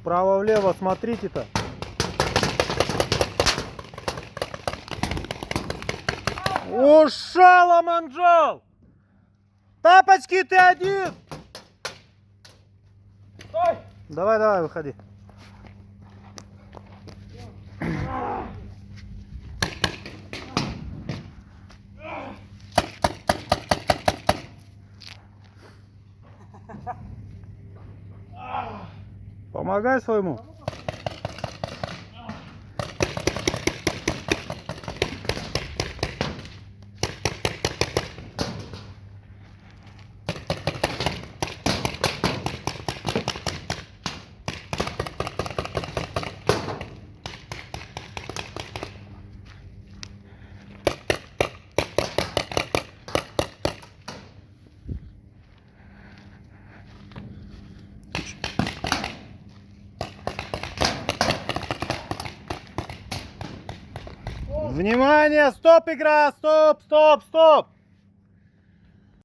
Вправо-влево смотрите-то. Ушел, Аманджол! Тапочки, ты один! Стой! Давай, давай, выходи. Помогай своему. Внимание, стоп, игра, стоп, стоп, стоп.